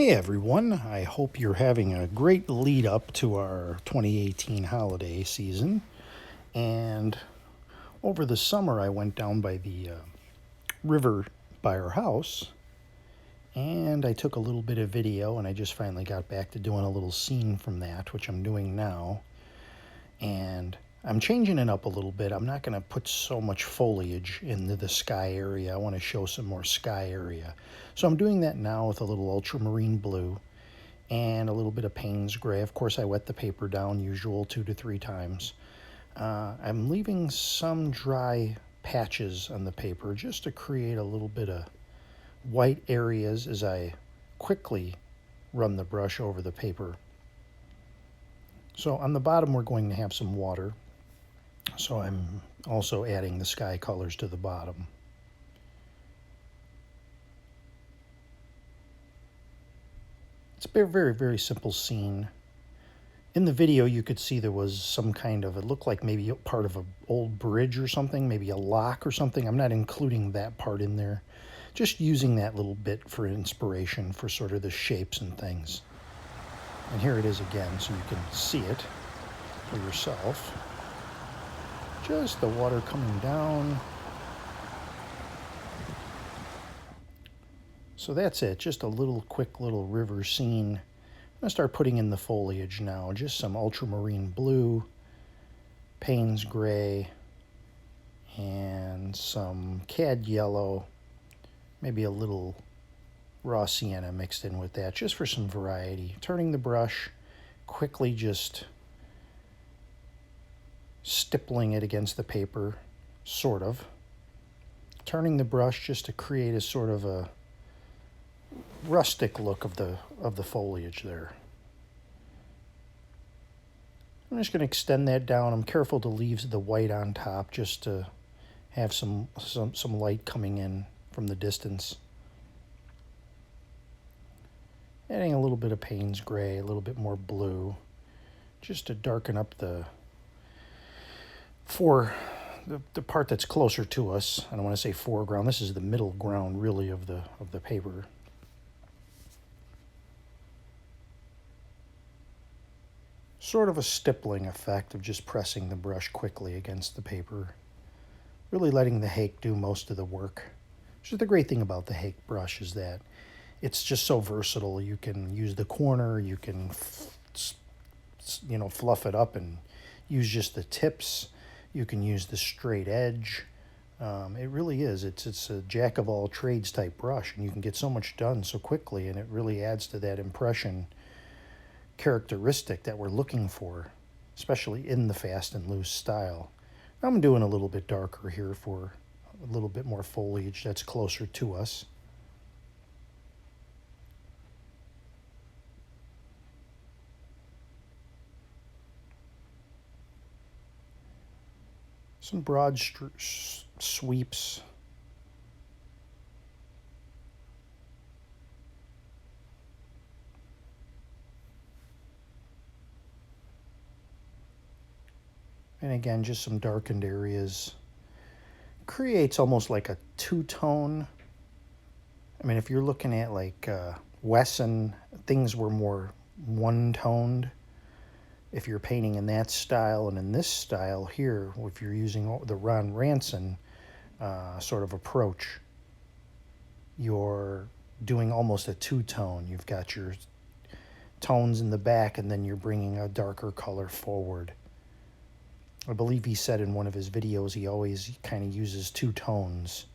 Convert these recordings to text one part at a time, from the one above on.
Hey everyone, I hope you're having a great lead up to our 2018 holiday season. And over the summer, I went down by the river by our house and I took a little bit of video, and I just finally got back to doing a little scene from that, which I'm doing now. And I'm changing it up a little bit. I'm not going to put so much foliage into the sky area. I want to show some more sky area. So I'm doing that now with a little ultramarine blue and a little bit of Payne's gray. Of course, I wet the paper down, usual 2 to 3 times. I'm leaving some dry patches on the paper just to create a little bit of white areas as I quickly run the brush over the paper. So on the bottom, we're going to have some water. So I'm also adding the sky colors to the bottom. It's a very, very simple scene. In the video, you could see there was some kind of, it looked like maybe part of an old bridge or something, maybe a lock or something. I'm not including that part in there. Just using that little bit for inspiration for sort of the shapes and things. And here it is again, so you can see it for yourself. Just the water coming down. So that's it, just a quick little river scene. I'm going to start putting in the foliage now. Just some ultramarine blue, Payne's gray, and some cad yellow, maybe a little raw sienna mixed in with that, just for some variety. Turning the brush, quickly just stippling it against the paper, sort of. Turning the brush just to create a sort of a rustic look of the foliage there. I'm just going to extend that down. I'm careful to leave the white on top just to have some light coming in from the distance. Adding a little bit of Payne's gray, a little bit more blue, just to darken up the part that's closer to us. I don't want to say foreground. This is the middle ground, really, of the paper. Sort of a stippling effect of just pressing the brush quickly against the paper. Really letting the Hake do most of the work. Which is the great thing about the Hake brush, is that it's just so versatile. You can use the corner, you can fluff it up and use just the tips. You can use the straight edge. It really is. It's a jack of all trades type brush, and you can get so much done so quickly, and it really adds to that impression characteristic that we're looking for, especially in the fast and loose style. I'm doing a little bit darker here for a little bit more foliage that's closer to us. Some broad sweeps. And again, just some darkened areas. Creates almost like a two-tone. I mean, if you're looking at like Wesson, things were more one-toned. If you're painting in that style, and in this style here, if you're using the Ron Ranson sort of approach, you're doing almost a two-tone. You've got your tones in the back, and then you're bringing a darker color forward. I believe he said in one of his videos he always kind of uses two tones.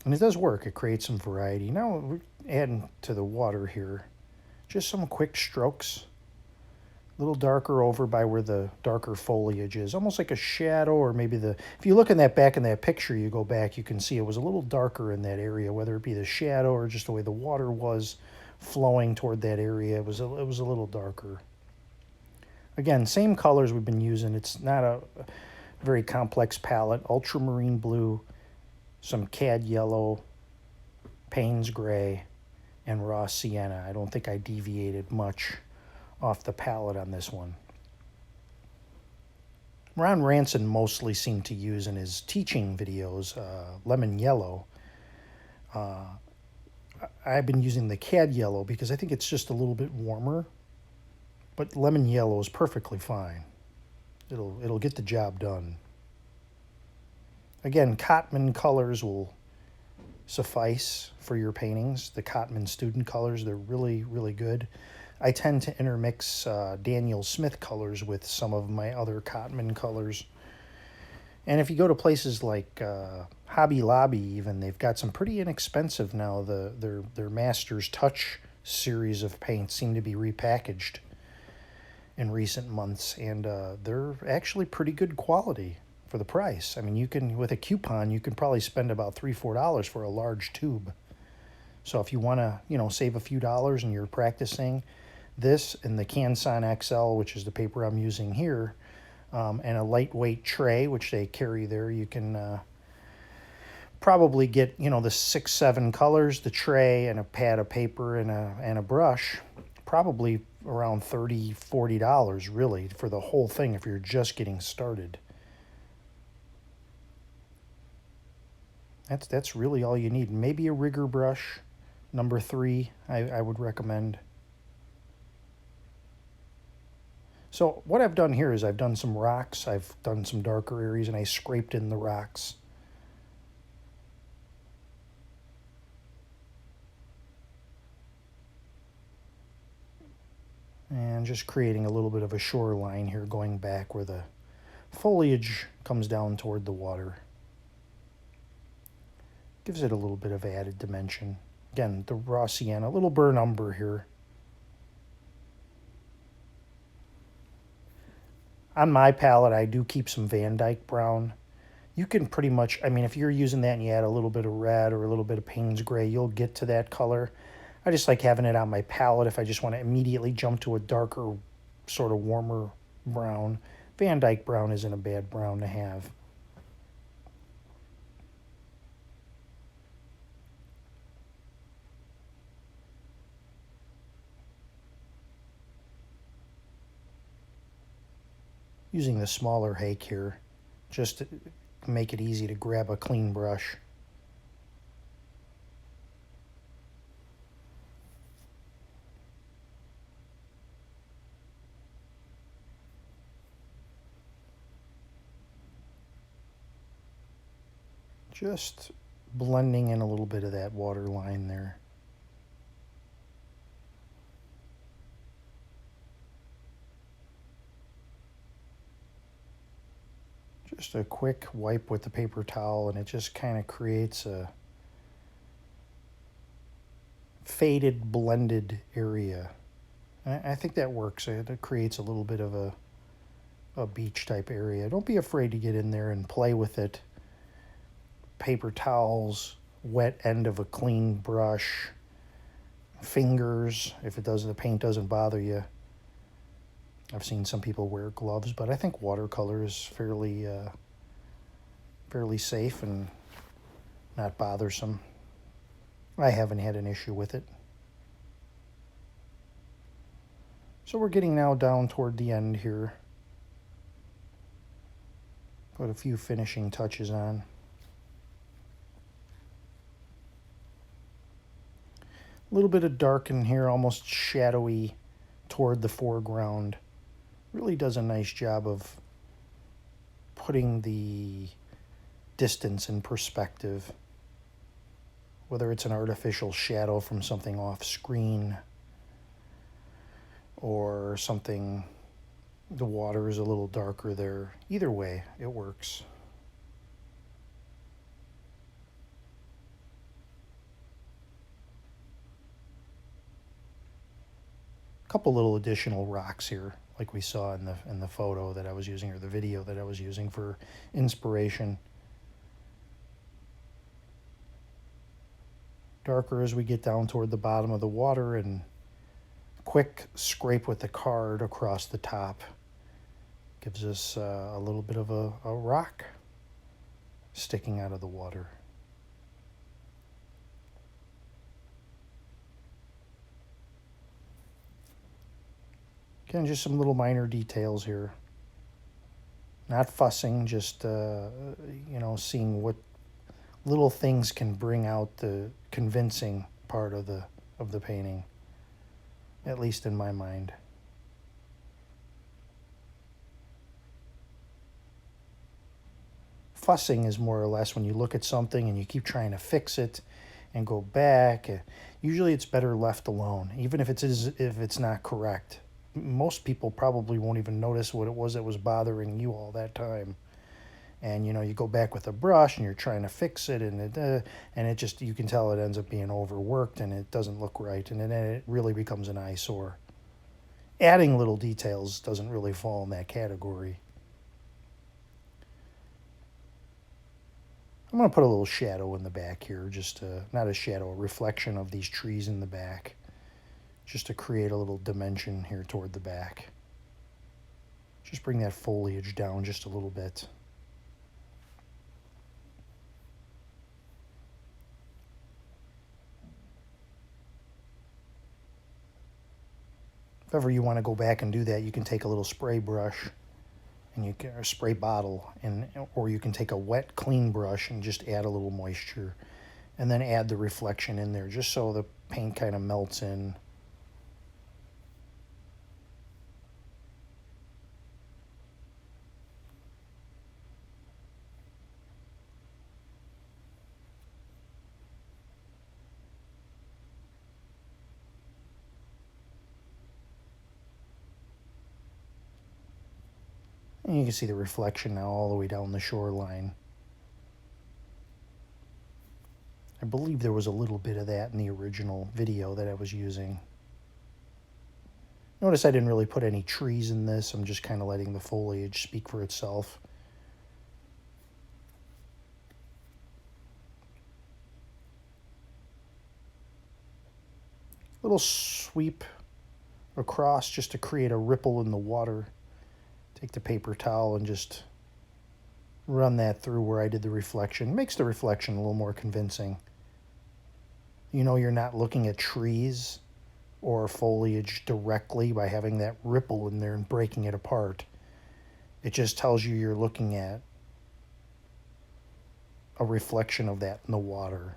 And it does work. It creates some variety. Now we're adding to the water here just some quick strokes. A little darker over by where the darker foliage is. Almost like a shadow, or maybe if you look in that back in that picture, you go back, you can see it was a little darker in that area, whether it be the shadow or just the way the water was flowing toward that area. It was a little darker. Again, same colors we've been using. It's not a very complex palette. Ultramarine blue, some cad yellow, Payne's gray, and raw sienna. I don't think I deviated much off the palette on this one. Ron Ranson mostly seemed to use in his teaching videos lemon yellow. I've been using the cad yellow because I think it's just a little bit warmer, but lemon yellow is perfectly fine. It'll get the job done. Again, Cadmium colors will suffice for your paintings. The Cadmium student colors, they're really, really good. I tend to intermix Daniel Smith colors with some of my other Cadmium colors. And if you go to places like Hobby Lobby, even, they've got some pretty inexpensive now. Their Master's Touch series of paints seem to be repackaged in recent months, and they're actually pretty good quality for the price. I mean, you can, with a coupon, you can probably spend about $3-4 for a large tube. So if you want to, save a few dollars and you're practicing, this and the Canson XL, which is the paper I'm using here, and a lightweight tray, which they carry there, you can probably get, the 6-7 colors, the tray, and a pad of paper and a brush, probably around $30-40 really for the whole thing if you're just getting started. That's really all you need. Maybe a rigger brush, number 3, I would recommend. So what I've done here is I've done some rocks, I've done some darker areas, and I scraped in the rocks. And just creating a little bit of a shoreline here, going back where the foliage comes down toward the water. Gives it a little bit of added dimension. Again, the raw sienna, a little burnt umber here. On my palette, I do keep some Van Dyke brown. You can pretty much, I mean, if you're using that and you add a little bit of red or a little bit of Payne's gray, you'll get to that color. I just like having it on my palette if I just want to immediately jump to a darker, sort of warmer brown. Van Dyke brown isn't a bad brown to have. Using the smaller Hake here, just to make it easy to grab a clean brush. Just blending in a little bit of that water line there. Just a quick wipe with the paper towel, and it just kind of creates a faded, blended area. And I think that works. It creates a little bit of a beach type area. Don't be afraid to get in there and play with it. Paper towels, wet end of a clean brush, fingers, if the paint doesn't bother you. I've seen some people wear gloves, but I think watercolor is fairly safe and not bothersome. I haven't had an issue with it. So we're getting now down toward the end here. Put a few finishing touches on. A little bit of dark in here, almost shadowy toward the foreground. Really does a nice job of putting the distance in perspective, whether it's an artificial shadow from something off screen or something, the water is a little darker there. Either way, it works. A couple little additional rocks here, like we saw in the photo that I was using, or the video that I was using for inspiration. Darker as we get down toward the bottom of the water, and quick scrape with the card across the top gives us a little bit of a rock sticking out of the water. Again, just some little minor details here. Not fussing, just seeing little things can bring out the convincing part of the painting, at least in my mind. Fussing is more or less when you look at something and you keep trying to fix it and go back. Usually it's better left alone, even if it's not correct. Most people probably won't even notice what it was that was bothering you all that time. And you know, you go back with a brush and you're trying to fix it, and it just, you can tell it ends up being overworked and it doesn't look right, and then it really becomes an eyesore. Adding little details doesn't really fall in that category. I'm going to put a little shadow in the back here, just not a shadow, a reflection of these trees in the back, just to create a little dimension here toward the back. Just bring that foliage down just a little bit. If ever you want to go back and do that, you can take a little spray brush and you can, or spray bottle, or you can take a wet clean brush and just add a little moisture and then add the reflection in there just so the paint kind of melts in. And you can see the reflection now all the way down the shoreline. I believe there was a little bit of that in the original video that I was using. Notice I didn't really put any trees in this. I'm just kind of letting the foliage speak for itself. Little sweep across just to create a ripple in the water. Take the paper towel and just run that through where I did the reflection. Makes the reflection a little more convincing. You know, you're not looking at trees or foliage directly by having that ripple in there and breaking it apart. It just tells you you're looking at a reflection of that in the water.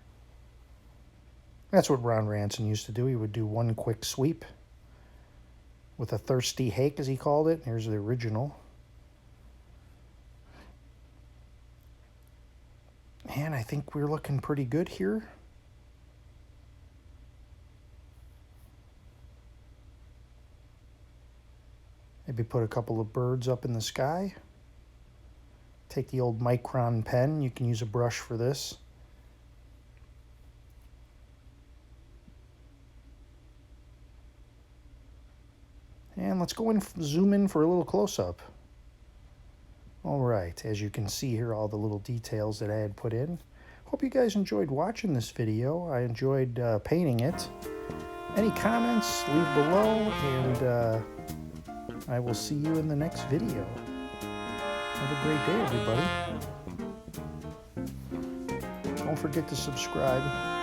That's what Ron Ranson used to do. He would do one quick sweep with a thirsty hake, as he called it. Here's the original. And I think we're looking pretty good here. Maybe put a couple of birds up in the sky. Take the old Micron pen. You can use a brush for this. And let's go and zoom in for a little close-up. All right, as you can see here, all the little details that I had put in. Hope you guys enjoyed watching this video. I enjoyed painting it. Any comments, leave below, and I will see you in the next video. Have a great day, everybody. Don't forget to subscribe.